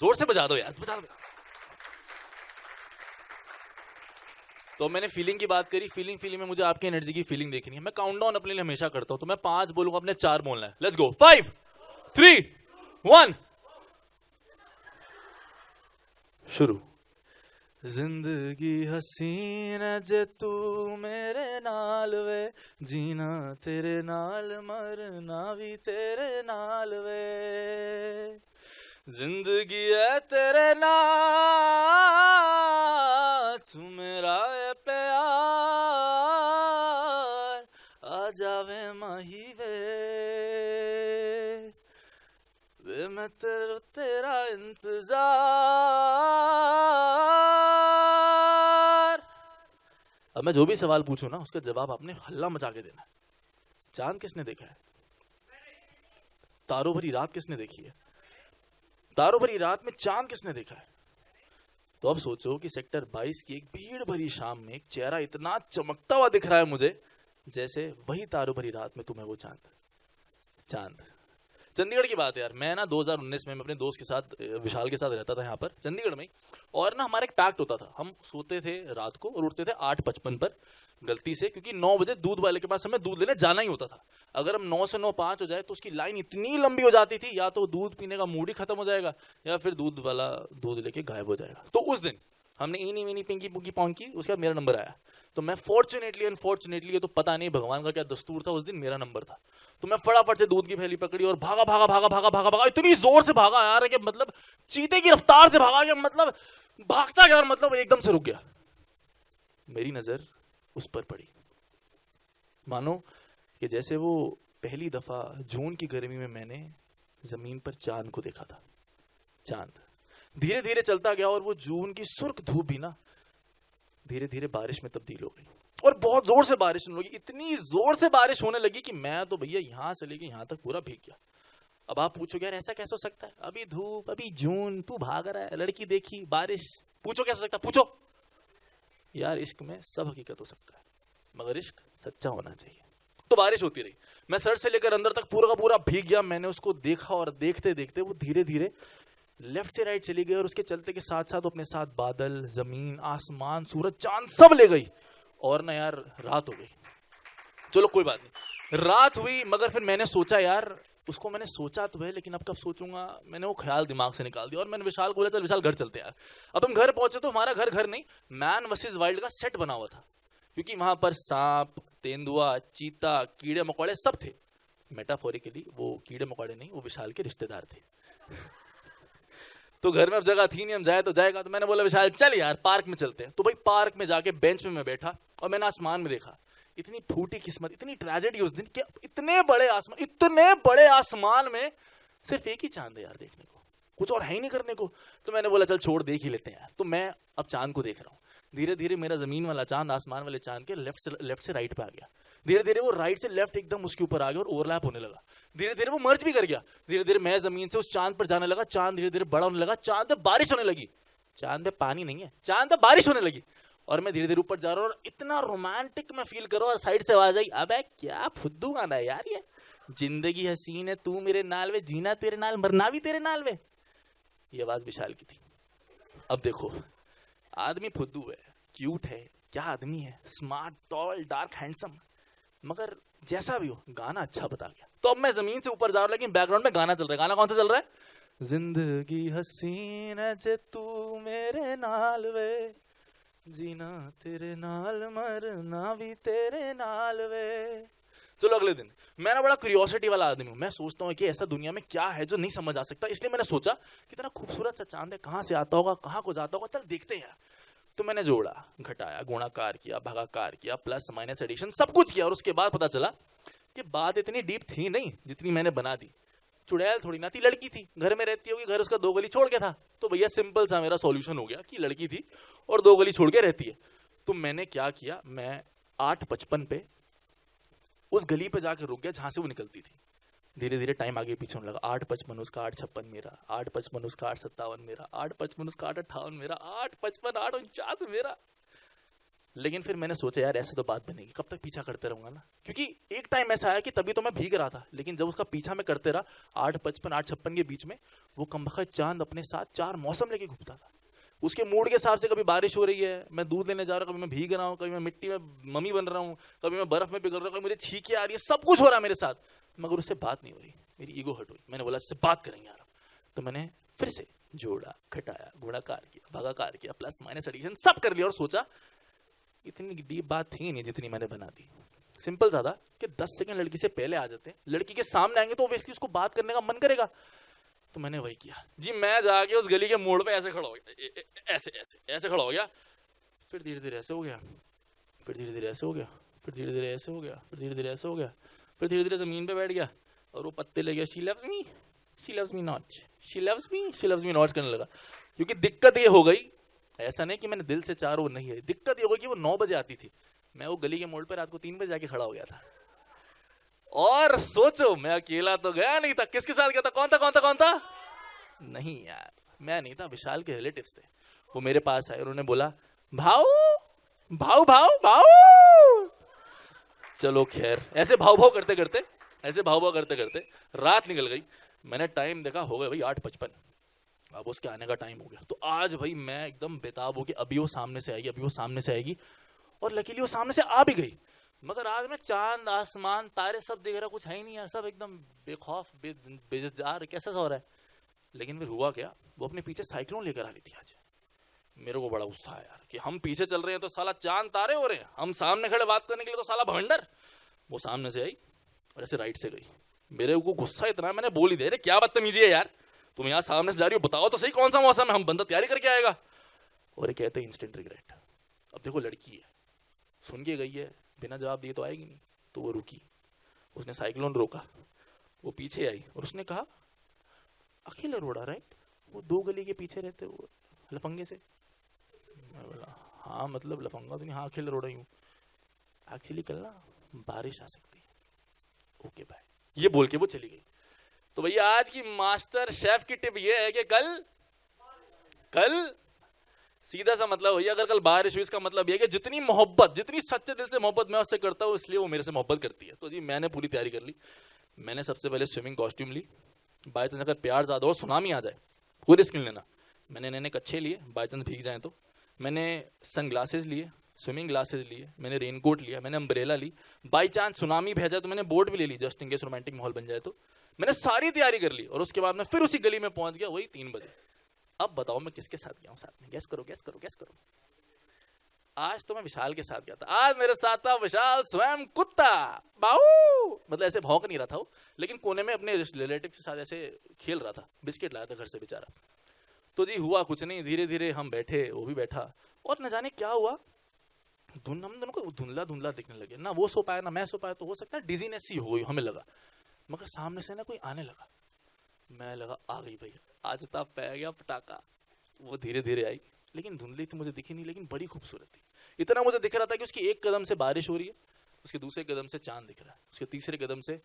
जोर से बजा दो यार, बजा दो। तो मैंने फीलिंग की बात करी, फीलिंग में मुझे आपकी एनर्जी की फीलिंग देखनी है। मैं काउंटडाउन अपने लिए हमेशा करता हूं, तो मैं 5 बोलूंगा, अपने 4 बोलना है। लेट्स गो, 5 3 1 शुरू। जिंदगी हसीन जे तू मेरे नाल वे, जीना तेरे नाल मरना भी तेरे नाल वे, जिंदगी है तेरे नाल, तू मेरा है प्यार, आ जावे माही वे मैं तेरा इंतजार। अब मैं जो भी सवाल पूछूं ना, उसका जवाब आपने हल्ला मचा के देना है। चांद किसने देखा है? तारों भरी रात किसने देखी है? तारों भरी रात में चांद किसने देखा है? तो अब सोचो कि सेक्टर 22 की एक भीड़ भरी शाम में एक चेहरा इतना चमकता हुआ दिख रहा है मुझे, जैसे वही तारों भरी रात में तुम्हें वो चांद। चंडीगढ़ की बात है यार, मैं ना 2019 में अपने दोस्त के साथ, विशाल के साथ रहता था यहाँ पर चंडीगढ़ में, और ना हमारा एक पैक्ट होता था, हम सोते थे रात को और उठते थे 8:55 पर गलती से, क्योंकि 9 बजे दूध वाले के पास हमें दूध लेने जाना ही होता था। अगर हम 9 से 9:05 हो जाए तो उसकी लाइन इतनी लंबी हो जाती थी, या तो दूध पीने का मूड ही खत्म हो जाएगा, या फिर दूध वाला दूध लेके गायब हो जाएगा। तो उस दिन हमने इनी विनी पिंकी पुंकी पॉन्की, उसके बाद मेरा नंबर आया। तो मैं फॉर्चुनेटली अनफॉर्चुनेटली, ये तो पता नहीं भगवान का क्या दस्तूर था, उस दिन मेरा नंबर था। तो मैं फटाफट से दूध की थैली पकड़ी और भागा भागा भागा भागा भागा भागा, इतनी जोर से भागा यार कि मतलब चीते की रफ्तार से भागा, कि मतलब भागता यार, मतलब एकदम से रुक गया। मेरी नजर उस पर पड़ी, मानो कि जैसे वो पहली दफा जून की गर्मी में मैंने जमीन पर चांद को देखा था। चांद धीरे धीरे चलता गया और वो जून की सुर्ख धूप भी ना धीरे धीरे बारिश में तब्दील हो गई, और बहुत जोर से बारिश होने लगी। इतनी जोर से बारिश होने लगी कि मैं तो भैया यहां से लेके यहां तक पूरा भीग गया। अब आप पूछोगे यार ऐसा कैसे हो सकता है, अभी धूप, अभी जून, तू भाग रहा है, लड़की देखी, बारिश, पूछो कैसे हो सकता है? पूछो यार, इश्क में सब हकीकत हो सकता है, मगर इश्क सच्चा होना चाहिए। तो बारिश होती रही, मैं सर से लेकर अंदर तक पूरा का पूरा भीग गया। मैंने उसको देखा और देखते देखते वो धीरे धीरे लेफ्ट से राइट चली गई, और उसके चलते के साथ साथ अपने साथ बादल, जमीन, आसमान, सूरज, चांद सब ले गई। और ना यार रात हो गई। चलो कोई बात नहीं, रात हुई, मगर फिर मैंने सोचा यार, उसको मैंने सोचा तो है, लेकिन अब कब सोचूंगा, मैंने वो ख्याल दिमाग से निकाल दिया। और मैंने विशाल को बोला चल विशाल घर चलते यार। अब हम घर पहुंचे तो हमारा घर नहीं, मैन वर्सेस वाइल्ड का सेट बना हुआ था, क्योंकि वहां पर सांप, तेंदुआ, चीता, कीड़े मकोड़े सब थे। मेटाफोरिकली वो कीड़े मकोड़े नहीं, वो विशाल के रिश्तेदार थे। तो घर में अब जगह थी नहीं, हम जाए तो जाएगा। तो मैंने बोला विशाल चल यार पार्क में चलते हैं। तो भाई पार्क में जाके बेंच में मैं बैठा और मैंने आसमान में देखा। इतनी फूटी किस्मत, इतनी ट्रेजेडी उस दिन कि इतने बड़े आसमान में सिर्फ एक ही चांद है यार देखने को, कुछ और है ही नहीं करने को। तो मैंने बोला चल छोड़, देख ही लेते हैं यार। तो मैं अब चांद को देख रहा हूँ। धीरे धीरे मेरा जमीन वाला चांद आसमान वाले चांद के लेफ्ट से राइट पे आ गया। धीरे धीरे वो राइट से लेफ्ट एकदम उसके ऊपर आ गया और ओवरलैप होने लगा। धीरे धीरे वो मर्ज भी कर गया। धीरे धीरे मैं जमीन से उस चांद पर जाने लगा। चांद धीरे धीरे बड़ा होने लगा। चांद पे बारिश होने लगी। चांद पे पानी नहीं है, चांद पे बारिश होने लगी। और मैं धीरे धीरे ऊपर जा रहा हूँ और इतना रोमांटिक मैं फील कर रहा हूँ। और साइड से आवाज आई, अबे क्या फुद्दू गाना है यार ये, जिंदगी हसीन है तू मेरे नाल वे, जीना तेरे नाल मरना भी तेरे नाल वे। ये आवाज विशाल की थी। अब देखो, आदमी फुद्दू है, क्यूट है, क्या आदमी है, स्मार्ट, टॉल, डार्क, हैंडसम, मगर जैसा भी हो गाना अच्छा बता गया। तो अब मैं जमीन से ऊपर जा रहा हूं, लेकिन बैकग्राउंड में गाना चल रहा है। गाना कौन सा चल रहा है? जिंदगी हसीन है जे तू मेरे नाल वे, जीना तेरे नाल मरना भी तेरे नाल वे। चलो अगले दिन, मैं ना बड़ा क्यूरियोसिटी वाला आदमी हूं। मैं सोचता हूँ कि ऐसा दुनिया में क्या है जो नहीं समझ आ सकता। इसलिए मैंने सोचा कितना खूबसूरत सा चांद है, कहां से आता होगा, कहां को जाता होगा, चल देखते हैं। तो मैंने जोड़ा, घटाया, गुणाकार किया, भागाकार किया, प्लस माइनस एडिशन सब कुछ किया। और उसके बाद पता चला कि बात इतनी डीप थी नहीं जितनी मैंने बना दी। चुड़ैल थोड़ी ना थी, लड़की थी, घर में रहती होगी, घर उसका 2 गली छोड़ के था। तो भैया सिंपल सा मेरा सॉल्यूशन हो गया कि लड़की थी और 2 गली छोड़ के रहती है। तो मैंने क्या किया, मैं 8:55 पे उस गली पे जाकर रुक गया जहां से वो निकलती थी। धीरे धीरे टाइम आगे पीछे होने लगा। 8:55 उसका, 8:56 मेरा, 8:55 उसका, 8:57 मेरा, 8:55 उसका, 8:58 मेरा, 8:55, 8:49 मेरा। लेकिन फिर मैंने सोचा यार ऐसे तो बात बनेगी, कब तक पीछा करते रहूंगा ना, क्योंकि एक टाइम ऐसा आया कि तभी तो मैं भीग रहा था, लेकिन जब उसका पीछा मैं करते रहा 8:55 8:56 के बीच में, वो कमबख्त चांद अपने साथ 4 मौसम लेके घूमता था। उसके मूड के हिसाब से कभी बारिश हो रही है, मैं दूध लेने जा रहा हूँ, कभी मैं भीग रहा हूँ, कभी मैं मिट्टी में मम्मी बन रहा हूँ, कभी मैं बर्फ में पिघल रहा हूँ, कभी मुझे छींके आ रही है, सब कुछ हो रहा है मेरे साथ, मगर उससे बात नहीं हो रही। मेरी ईगो हट हुई, मैंने बोला इससे बात करेंगे यार। तो मैंने फिर से जोड़ा, घटाया, गुणाकार किया, भागाकार किया, प्लस माइनस एडिशन सब कर लिया और सोचा इतनी डीप बात थी नहीं जितनी मैंने बना दी। सिंपल सा था कि 10 सेकंड लड़की से पहले आ जाते हैं, लड़की के सामने आएंगे तो ऑब्वियसली उसको बात करने का मन करेगा। तो मैंने वही किया जी, मैं जाके उस गली के मोड़ पे ऐसे खड़ा हो गया, ऐसे ऐसे ऐसे खड़ा हो गया, फिर धीरे धीरे ऐसे हो गया, फिर धीरे धीरे ऐसे हो गया, फिर धीरे धीरे ऐसे हो गया, फिर धीरे धीरे ऐसे हो गया, फिर धीरे धीरे जमीन पे बैठ गया और वो पत्ते ले गया, she loves me, she loves me not, she loves me, she loves me not करने लगा। क्योंकि दिक्कत ये हो गई, ऐसा नहीं कि मैंने दिल से चाह, वो नहीं है, दिक्कत ये हो गई कि वो 9 बजे आती थी, मैं वो गली के मोड़ पे रात को 3 बजे जाके खड़ा हो गया था। और सोचो मैं अकेला तो गया नहीं था, किसके साथ गया था, कौन था कौन था कौन था? नहीं यार, मैं नहीं था, विशाल के रिलेटिव्स थे। वो मेरे पास आए, उन्होंने बोला भाऊ भाऊ भाऊ भाऊ। चलो खैर, ऐसे भाव भाव करते करते, ऐसे भाव भाव करते करते रात निकल गई। मैंने टाइम देखा, हो गया भाई 8:55, अब उसके आने का टाइम हो गया। तो आज भाई मैं एकदम बेताब हो कि अभी वो सामने से आएगी, अभी वो सामने से आएगी, और लकीली वो सामने से आ भी गई। मगर आज मैं चांद आसमान तारे सब देख रहा, कुछ है ही नहीं यार, सब एकदम बेखौफ बेजार, कैसा सा हो रहा है। लेकिन फिर हुआ क्या, वो अपने पीछे साइक्लोन लेकर आ रही थी आज। मेरे को बड़ा गुस्सा आया यार कि हम पीछे चल रहे हैं तो साला चांद तारे हो रहे हैं, हम सामने खड़े बात करने के लिए तो साला भंडर। वो सामने से आई और ऐसे राइट से गई। मेरे को गुस्सा इतना, मैंने बोल ही दिया, क्या बदतमीजी है यार, तुम यहाँ सामने से जा रही हो, बताओ तो सही कौन सा मौसम है, हम बंदा तैयारी करके आएगा। और ये कहते हैं इंस्टेंट रिग्रेट। अब देखो लड़की है, सुन के गई है, बिना जवाब दिए तो आएगी नहीं, तो वो रुकी, उसने साइक्लोन रोका, वो पीछे आई और उसने कहा अखिल अरोड़ा राइट, वो 2 गली के पीछे रहते वो लफंगे से। मैं बोला हाँ मतलब लफंगा तो नहीं, हाँ अखिल अरोड़ा ही हूँ, एक्चुअली कल ना बारिश आ सकती है, ओके बाय, ये बोल के वो चली गई। तो भैया आज की मास्टर शेफ की टिप ये है कि कल सीधा सा मतलब भैया, अगर कल बारिश हुई इसका मतलब ये कि जितनी मोहब्बत, जितनी सच्चे दिल से मोहब्बत मैं उससे करता हूँ, इसलिए वो मेरे से मोहब्बत करती है। तो जी मैंने पूरी तैयारी कर ली। मैंने सबसे पहले स्विमिंग कॉस्ट्यूम ली, बाई चांस अगर प्यार ज्यादा हो, सुनामी आ जाए, कोई रिस्क नहीं लेना। मैंने नए कच्छे लिए, बाई चांस भीग जाए तो। मैंने सन ग्लासेस लिए, स्विमिंग ग्लासेस लिए, मैंने रेनकोट लिया, मैंने अम्ब्रेला ली, बाई चांस सुनामी भेजा तो मैंने बोट भी ले ली, जस्ट इन केस रोमांटिक माहौल बन जाए तो। मैंने सारी तैयारी कर ली और उसके बाद मैं फिर उसी गली में पहुंच गया, वही 3 बजे। अब बताओ मैं किसके साथ गया हूँ साथ में, गैस करो गैस करो गैस करो। आज तो मैं विशाल के साथ गया था, आज मेरे साथ था विशाल स्वयं कुत्ता बाऊ, मतलब ऐसे भौंक नहीं रहा था वो, लेकिन कोने में अपने रिलेटिव के साथ ऐसे खेल रहा था, बिस्किट लाया था घर से बेचारा। तो जी हुआ कुछ नहीं, धीरे धीरे हम बैठे, वो भी बैठा, और न जाने क्या हुआ, हम दोनों को धुंधला धुंधला दिखने लगे, ना वो सो पाया ना मैं सो पाया, तो हो सकता है डिजीनेस ही हो गई हमें लगा। मगर सामने से ना कोई आने लगा, मैं लगा आ गई भैया, आज तब पै गया पटाखा। वो धीरे धीरे आई, लेकिन धुंधली तो मुझे दिखी नहीं, लेकिन बड़ी खूबसूरत थी। इतना मुझे दिख रहा था कि उसकी एक कदम से बारिश हो रही है, उसके दूसरे कदम से चांद दिख रहा है, उसके तीसरे कदम से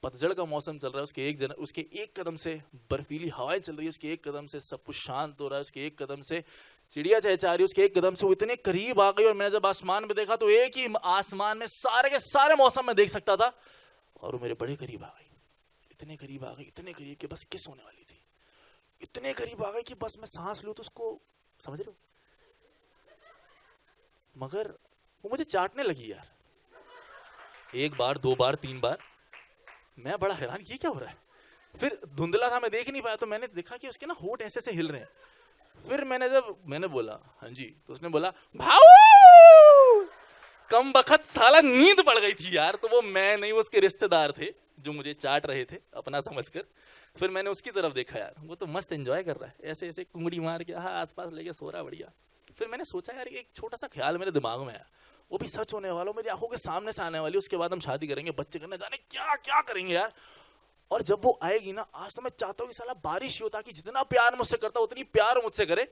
पतझड़ का मौसम चल रहा है, उसके एक कदम से बर्फीली हवाएं चल रही है, उसके एक कदम से सब कुछ शांत हो रहा है, उसके एक कदम से चिड़िया चहचहा रही है, उसके एक कदम से वो इतने करीब आ गई। और मैंने जब आसमान में देखा तो एक ही आसमान में सारे के सारे मौसम में देख सकता था, और वो मेरे बड़े करीब आ गई, इतने करीब आ गई, इतने करीब कि बस किस होने वाली थी, इतने करीब आ गई कि बस मैं सांस लूं तो उसको, समझ रहे हो। मगर वो मुझे चाटने लगी यार, 1 बार 2 बार 3 बार। मैं बड़ा हैरान, ये क्या हो रहा है। फिर धुंधला था, मैं देख नहीं पाया, तो मैंने देखा कि उसके ना होंठ ऐसे से हिल रहे हैं। फिर मैंने बोला हाँ जी, तो उसने बोला भाऊ। कम बखत साला नींद पड़ गई थी यार, तो वो मैं नहीं, वो उसके रिश्तेदार थे जो मुझे चाट रहे थे अपना समझकर। फिर मैंने उसकी तरफ देखा यार, वो तो मस्त एंजॉय कर रहा है, ऐसे ऐसे कुंगड़ी मार के हाँ आसपास लेके सो रहा बढ़िया। फिर मैंने सोचा यार एक छोटा सा ख्याल मेरे दिमाग में आया, वो भी सच होने वाला, मेरी आंखों के सामने से आने वाली, उसके बाद हम शादी करेंगे, बच्चे करने, जाने क्या क्या करेंगे यार। और जब वो आएगी ना, आज तो मैं चाहता हूँ कि साला बारिश हो, ताकि जितना प्यार मुझसे करता उतनी प्यार मुझसे करे।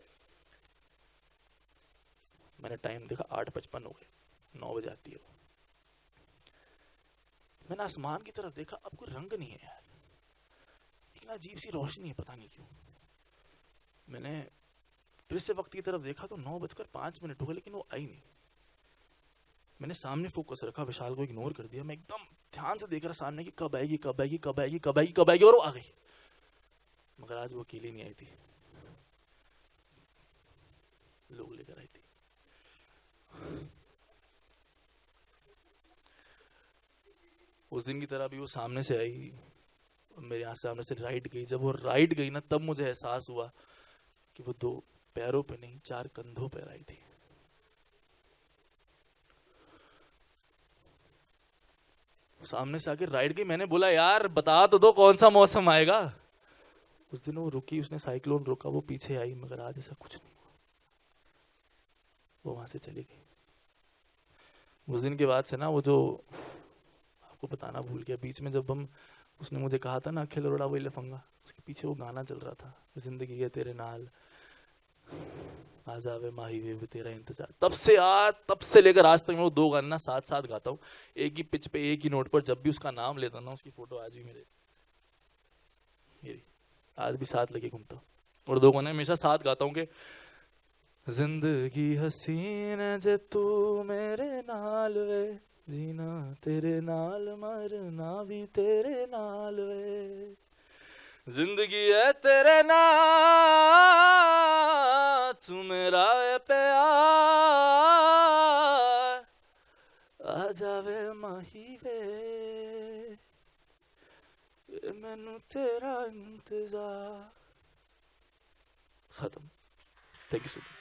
मैंने टाइम देखा 8:55 हो गए, 9 बजे आती है वो। मैंने आसमान की तरफ देखा, अब कोई रंग नहीं है यार, एक अजीब सी रोशनी है, पता नहीं क्यों। मैंने फिर से वक्त की तरफ देखा तो 9:05 हो गए, लेकिन वो आई नहीं। मैंने सामने फोकस रखा, विशाल को इग्नोर कर दिया। मैं एकदम ध्यान से देख रहा सामने कि कब आएगी कब आएगी कब आएगी कब आएगी कब आएगी, और वो आ गई। मगर आज वो अकेली नहीं आई थी, लोग लेकर आई थी। उस दिन की तरह भी वो सामने से आई, मेरे यहाँ सामने से राइट गई। जब वो राइट गई ना, तब मुझे एहसास हुआ कि वो 2 पैरों पे नहीं 4 कंधों पर आई थी। सामने से आके राइट गई। मैंने बोला यार बता तो दो कौन सा मौसम आएगा। उस दिन वो रुकी, उसने साइक्लोन रोका, वो पीछे आई, मगर आज ऐसा कुछ नहीं हुआ, वो वहां से चली गई। उस दिन के बाद से ना, वो जो आपको बताना भूल गया, बीच में जब हम, उसने मुझे कहा था ना अखिल अरोड़ा वही लफंगा, उसके पीछे वो गाना चल रहा था, जिंदगी है तेरे नाल, आ जावे माही वे तेरा इंतजार। तब से लेकर आज तक मैं वो 2 गाने ना साथ साथ गाता हूँ, एक ही पिच पे एक ही नोट पर। जब भी उसका नाम लेता ना, उसकी फोटो आज भी मेरे, आज भी साथ लेके घूमता हूँ। और 2 गाने हमेशा साथ गाता हूँ कि जिंदगी हसीन जे तू मेरे नाल वे, जीना तेरे नाल मरना भी तेरे नाल वे, जिंदगी है तेरे नाल तू मेरा है प्यार, आ जावे माही वे मैनू तेरा इंतजार। खत्म। Thank you so much.